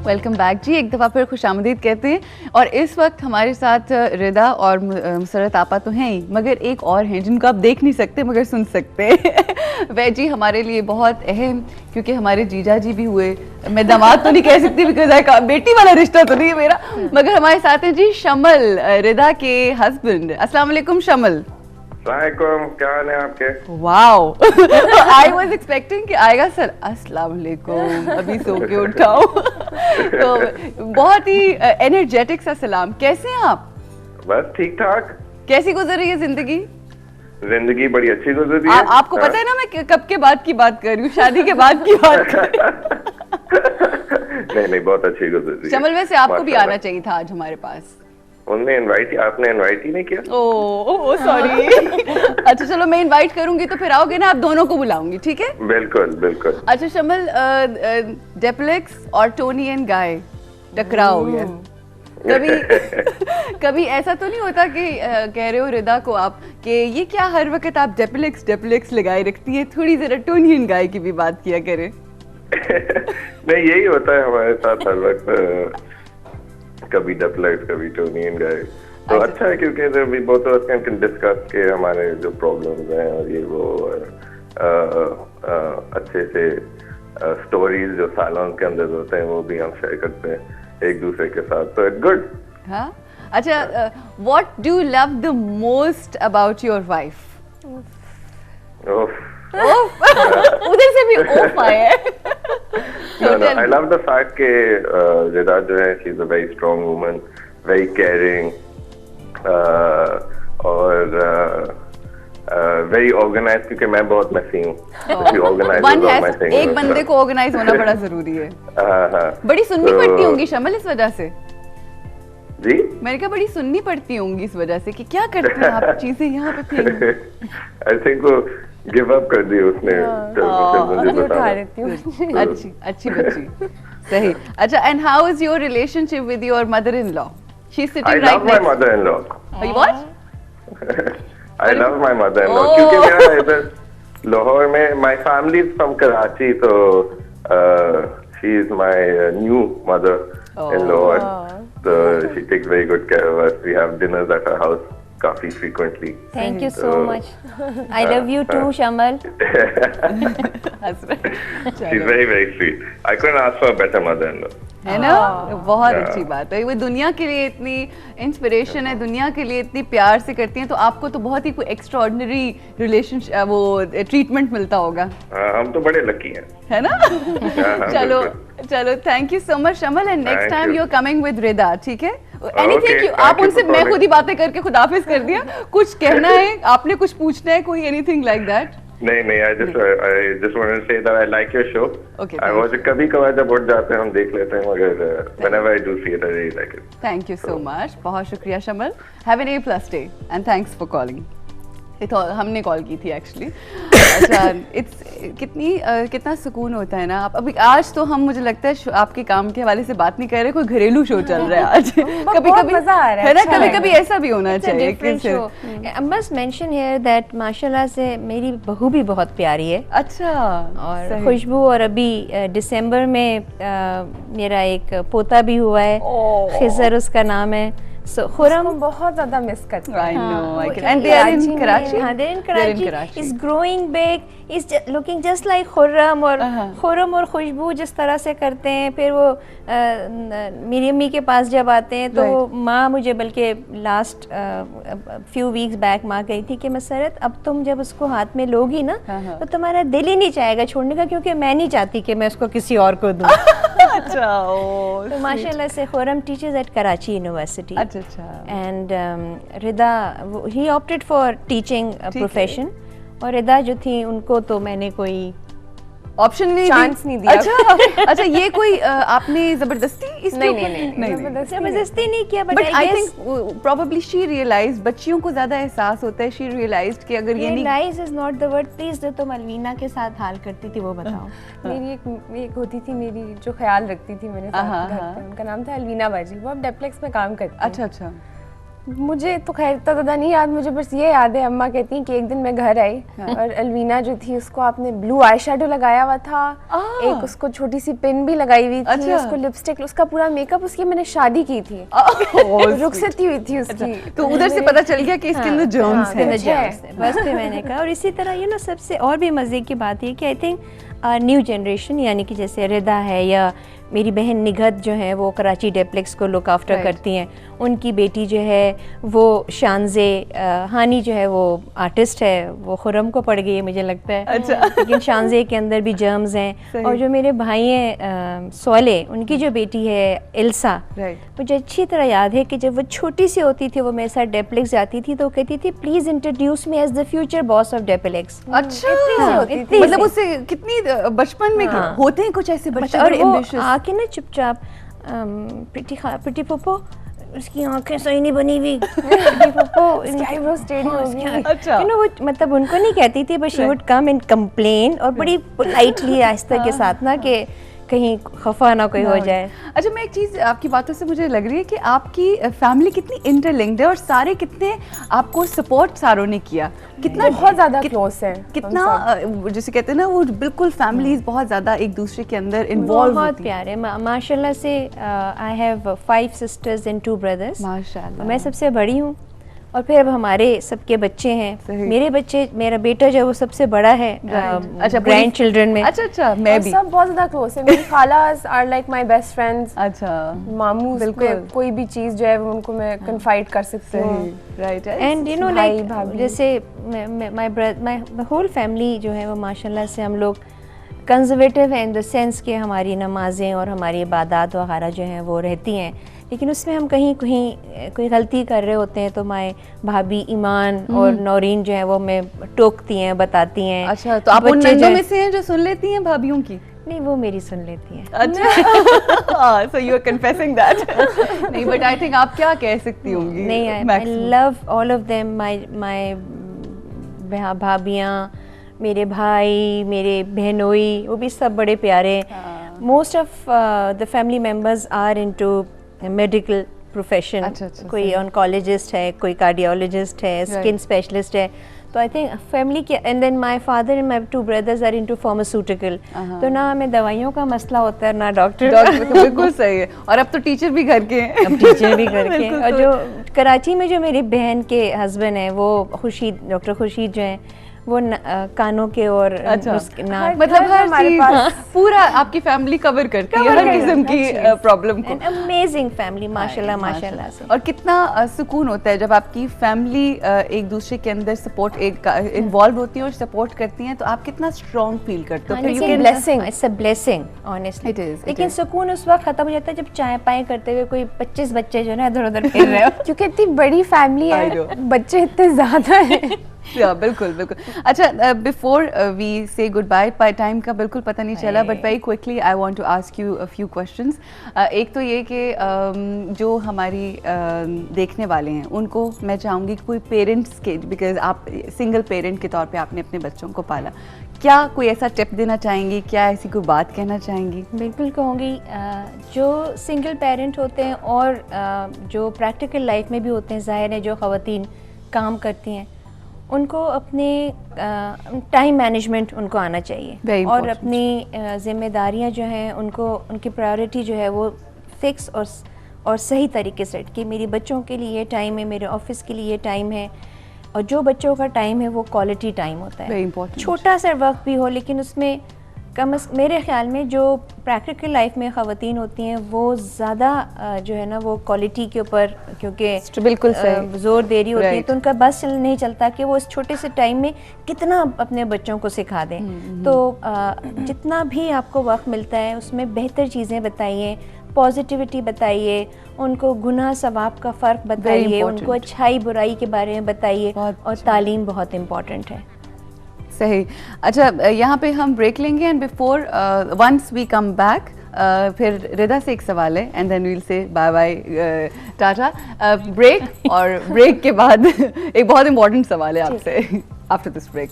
Welcome back जी, एक दफ़ा फिर खुशामदीद कहते हैं। और इस वक्त हमारे साथ रिदा और मुसरत आपा तो हैं ही, मगर एक और हैं जिनको आप देख नहीं सकते मगर सुन सकते हैं। वह जी हमारे लिए बहुत अहम, क्योंकि हमारे जीजा जी भी हुए, मैं दामाद तो नहीं कह सकती बिकॉज बेटी वाला रिश्ता तो नहीं है मेरा, मगर हमारे साथ हैं जी शमल, रिदा के हस्बैंड। अस्सलाम वालेकुम शमल। वालेकुम, क्या हाल है आपके? वाओ, आई वाज एक्सपेक्टिंग कि आएगा सर अस्सलाम वालेकुम, अभी सो के उठाओ। तो बहुत ही एनर्जेटिक सा सलाम। कैसे हैं आप? बस ठीक ठाक। कैसी गुजर रही है जिंदगी? जिंदगी बड़ी अच्छी गुजर रही है। आपको पता है ना मैं कब के बाद की बात कर रही हूँ, शादी के बाद की बात कर रही हूँ। नहीं, बहुत अच्छी गुजर रही है। शमल, वैसे आपको भी आना चाहिए था आज हमारे पास। आपने इनवाइट ही नहीं किया। Oh sorry. अच्छा चलो, मैं इनवाइट करूंगी तो फिर आओगे ना, आप दोनों को बुलाऊंगी, ठीक है? बिल्कुल बिल्कुल। अच्छा शमल, डेप्लेक्स और टोनी एंड गाय टकरा हो गया। कभी ऐसा तो नहीं होता कि कह रहे हो रिदा को आप कि ये क्या हर वक्त आप डेप्लेक्स लगाए रखती है, थोड़ी जरा टोनी एंड गाय की भी बात किया करें। नहीं, यही होता है हमारे साथ हर वक्त, कभी डेप्लेक्स कभी टोनी एंड गाय। तो अच्छा है, क्योंकि we both of us can discuss के हमारे जो प्रॉब्लम्स हैं और ये वो अच्छे से स्टोरीज जो सालों के अंदर होते हैं वो भी हम शेयर करते हैं एक दूसरे के साथ, तो इट्स गुड। हाँ अच्छा, what do you love the most about your wife? उधर से भी ओफ आया है। I love the fact कि रिदा जो है, she is a very strong woman, very caring, और very organized, क्योंकि मैं बहुत messy हूँ। एक बंदे को ऑर्गेनाइज होना बड़ा जरूरी है। हाँ। बड़ी सुननी पड़ती होंगी शमल इस वजह से। जी, मैंने कहा बड़ी सुननी पड़ती होंगी इस वजह से कि क्या करते हैं आप, चीजें यहाँ पे फेंक। I think वो गिव अप कर दी उसने। मुझे उठा लेती हूँ। अच्छी बच्ची, सही। अच्छा, and how is your relationship with your mother in law? She is sitting right next. I love my mother-in-law. What? I love my mother-in-law, क्योंकि मेरा इधर लाहौर में my family is from Karachi, so she is my new mother-in-law. So she takes very good care of us. We have dinners at her house काफी frequently. Thank you so much. I love you too, Shamal. She's very sweet. I couldn't ask for a better mother-in-law. है ना? बहुत अच्छी बात है। वो दुनिया के लिए इतनी इंस्पिरेशन है, दुनिया के लिए इतनी प्यार से करती हैं, तो आपको तो बहुत ही कोई एक्स्ट्राऑर्डिनरी रिलेशनशिप, वो ट्रीटमेंट मिलता होगा। हम तो बड़े लकी हैं, है ना? चलो thank you so much Shamal, and next time you are coming with Rida, ठीक है? एनीथिंग आप उनसे, मैं खुद ही बातें करके खुदाफिज कर दिया। कुछ कहना है आपने, कुछ पूछना है कोई, एनीथिंग लाइक दैट? नहीं, I just wanted to say that I like your show. Okay. I was कभी-कभार जब उठ जाते हैं हम देख लेते हैं, मगर whenever I do see it I really like it. Thank you so much. बहुत शुक्रिया शमल। Have an A+ day and thanks for calling. हमने कॉल की थी एक्चुअली। अच्छा, कितना सुकून होता है ना। आप अभी आज तो हम, मुझे लगता है आपके काम के हवाले से बात नहीं कर रहे, कोई घरेलू शो चल रहा है आज। कभी-कभी मजा आ रहा है ना, कभी-कभी ऐसा भी होना चाहिए। I must mention here that माशाल्लाह से मेरी बहू भी बहुत प्यारी है। अच्छा, और खुशबू, और अभी दिसंबर में मेरा एक पोता भी हुआ है, खिजर उसका नाम है। So खुरम बहुत ज्यादा मिस करती हूँ। I know, I can. And they are in Karachi. हाँ, they're in Karachi. Is growing big. Is looking just like Khurram, और खुरम और खुशबू जिस तरह से करते हैं, फिर वो मेरी अम्मी के पास जब आते हैं तो माँ मुझे, बल्कि लास्ट few weeks back माँ कही थी कि मसरत, अब तुम जब उसको हाथ में लोगी ना तो तुम्हारा दिल ही नहीं चाहेगा छोड़ने का, क्योंकि मैं नहीं चाहती कि मैं उसको किसी और को दूँ। अच्छा, तो माशाल्लाह से Khurram teachers at Karachi university. अच्छा। And Rida, he opted for teaching profession, और रिदा जो थी उनको तो मैंने कोई ऑप्शन नहीं, चांस नहीं दिया। अच्छा, ये कोई आपने जबरदस्ती जबरदस्ती नहीं किया, but I think probably she realised, बच्चियों को ज्यादा एहसास होता है, शी रियलाइज्ड कि अगर ये नहीं, realise is not the word. Please जो तुम अलवीना के साथ हाल करती थी वो बताओ। मेरी एक होती थी, मेरी जो ख्याल रखती थी मेरे साथ घर पे, उनका नाम था अलवीना बाजी। वो अब डेप्लेक्स में काम करती है। अच्छा। मुझे तो खैर इतना ज़्यादा नहीं याद, मुझे बस ये याद है अम्मा कहती हैं कि एक दिन मैं घर आई और अलवीना जो थी उसको आपने ब्लू आई शेडो लगाया हुआ था, एक उसको छोटी सी पिन भी लगाई हुई थी, अच्छा। उसको लिपस्टिक, उसका पूरा मेकअप, उसकी मैंने शादी की थी, रुखसती हुई थी उसकी। तो उधर से पता चल गया कि इसके अंदर जर्म्स हाँ, हैं। germs है। बस फिर मैंने कहा, और इसी तरह सबसे और भी मज़े की बात है कि आई थिंक न्यू जनरेशन, यानी कि जैसे रिदा है या मेरी बहन निगहत जो है वो कराची डेप्लेक्स को लुक आफ्टर Right. करती हैं, उनकी बेटी जो है वो शानजे हानी जो है वो आर्टिस्ट है, वो खुरम को पड़ गई है मुझे लगता है। अच्छा। लेकिन शानजे के अंदर भी जर्म्स हैं। सही। और जो मेरे भाई हैं सोले, उनकी जो बेटी है इल्सा, Right. मुझे अच्छी तरह याद है कि जब वो छोटी सी होती थी वो मेरे साथ डेप्लेक्स जाती थी तो वो कहती थी please introduce me as the future boss of Deplex. अच्छा, होती थी। मतलब उससे कितनी बचपन में हाँ। होते हैं कुछ ऐसे बच्चे और बड़े वो ambitious। आके ना चुपचाप प्रीति पोपो, उसकी आंखें सही नहीं बनी हुई, प्रीति पोपो, eyebrows टेढ़ी हो गई। अच्छा। वो मतलब उनको नहीं कहती थी, but she would come and complain, और बड़ी पोलाइटली आहिस्ता के साथ ना कि कहीं खफा ना कोई हो जाए। अच्छा, मैं एक चीज आपकी बातों से मुझे लग रही है कि आपकी फैमिली कितनी इंटरलिंक्ड है और सारे कितने आपको सपोर्ट सारों ने किया, कितना बहुत ज़्यादा क्लोज है कितना जैसे कहते हैं ना वो बिल्कुल फैमिलीज बहुत ज्यादा एक दूसरे के अंदर इन्वॉल्व बहुत होती हैं। प्यारे माशाल्लाह से। I have 5 sisters and 2 brothers। माशाल्लाह। मैं सबसे बड़ी हूँ, और फिर अब हमारे सबके बच्चे हैं। सही। मेरे बच्चे, मेरा बेटा जो है वो सबसे बड़ा है अच्छा, ग्रैंड चिल्ड्रन में। अच्छा, मैं भी। सब बहुत ज़्यादा क्लोज है, मेरी खालास are like my best friends. अच्छा, मामू बिल्कुल। कोई भी चीज़ जो है वो उनको मैं कन्फाइड कर सकती हूँ। राइट। एंड भाई, लाइक भाभी। जैसे माय होल फैमिली जो है वो माशाल्लाह से हम लोग कंजर्वेटिव है इन द सेंस कि हमारी नमाजें और हमारी इबादत वगैरह जो हैं वो रहती हैं, लेकिन उसमें हम कहीं कोई गलती कर रहे होते हैं तो माए भाभी ईमान और नौरीन जो है वो हमें टोकती हैं, बताती हैं। अच्छा, तो आप उन बच्चे जो नंदों हैं- में से हैं जो सुन लेती हैं भाभीियों की? नहीं, वो मेरी सुन लेती हैं। अच्छा, so you are confessing that। नहीं, but I think आप क्या कह सकती होंगी? नहीं, I maximum? Love all of them, my भाभियाँ, मेरे भाई, मेरे बहनोई, वो भी सब बड़े प्यारे। Most of the family members are into medical profession. अच्छा, कोई ऑन्कोलॉजिस्ट है, कोई कार्डियोलॉजिस्ट है, स्किन स्पेशलिस्ट है। तो आई थिंक फैमिली के, and then my father and my 2 brothers are into pharmaceutical. तो ना हमें दवाइयों का मसला होता है ना डॉक्टर। डॉक्टर का, बिल्कुल सही है। और अब तो टीचर भी घर के हैं। अब टीचर भी करके। बिल्कुल और जो कराची में जो मेरी बहन के हस्बैंड हैं वो डॉक्टर खुर्शीद जो हैं वो कानों के और अच्छा, नाक, मतलब हर हमारे चीज पास पूरा आपकी फैमिली कवर करती है हर किस्म की प्रॉब्लम को। अमेजिंग फैमिली माशाल्लाह से। और कितना सुकून होता है जब आपकी फैमिली एक दूसरे के अंदर सपोर्ट इन्वॉल्व होती है और सपोर्ट करती हैं, तो आप कितना स्ट्रॉन्ग फील करते हो। it's a blessing. It's a blessing honestly. It is, it लेकिन is. सुकून उस वक्त खत्म हो जाता है जब चाय पाए करते हुए कोई 25 बच्चे जो है ना इधर उधर फिर रहे हो। क्योंकि इतनी बड़ी फैमिली I know. है, बच्चे इतने ज़्यादा हैं। बिल्कुल बिल्कुल। अच्छा, before we say goodbye, time का बिल्कुल पता नहीं चला, but very quickly I want to ask you a few questions. एक तो ये कि जो हमारी देखने वाले हैं उनको मैं चाहूँगी कि कोई पेरेंट्स के, बिकॉज आप सिंगल पेरेंट के तौर पे आपने अपने बच्चों को पाला, क्या कोई ऐसा टिप देना चाहेंगी, क्या ऐसी कोई बात कहना चाहेंगी? बिल्कुल कहूँगी, जो सिंगल पेरेंट होते हैं और जो प्रैक्टिकल लाइफ में भी होते हैं, ज़ाहिर है जो ख़वातीन काम करती हैं उनको अपने टाइम मैनेजमेंट उनको आना चाहिए। Very और important. अपनी जिम्मेदारियां जो हैं उनको, उनकी प्रायोरिटी जो है वो फिक्स और सही तरीके से, कि मेरी बच्चों के लिए ये टाइम है, मेरे ऑफिस के लिए ये टाइम है, और जो बच्चों का टाइम है वो क्वालिटी टाइम होता Very है। important. छोटा सा वक्त भी हो लेकिन उसमें मेरे ख्याल में जो प्रैक्टिकल लाइफ में ख़वातीन होती हैं वो ज़्यादा जो है ना वो क्वालिटी के ऊपर, क्योंकि बिल्कुल सही। ज़ोर दे रही होती है, Right. तो उनका बस नहीं चलता कि वो इस छोटे से टाइम में कितना अपने बच्चों को सिखा दें। तो जितना भी आपको वक्त मिलता है उसमें बेहतर चीज़ें बताइए, पॉजिटिविटी बताइए, उनको गुनाह सवाब का फ़र्क बताइए, important. उनको अच्छाई बुराई के बारे में बताइए, बहुत और तालीम बहुत इम्पॉर्टेंट है। सही। अच्छा, यहाँ पे हम ब्रेक लेंगे and before once we come back फिर रिदा से एक सवाल है and then we'll say bye bye tata. Break और ब्रेक के बाद एक बहुत इंपॉर्टेंट सवाल है आपसे आफ्टर दिस ब्रेक।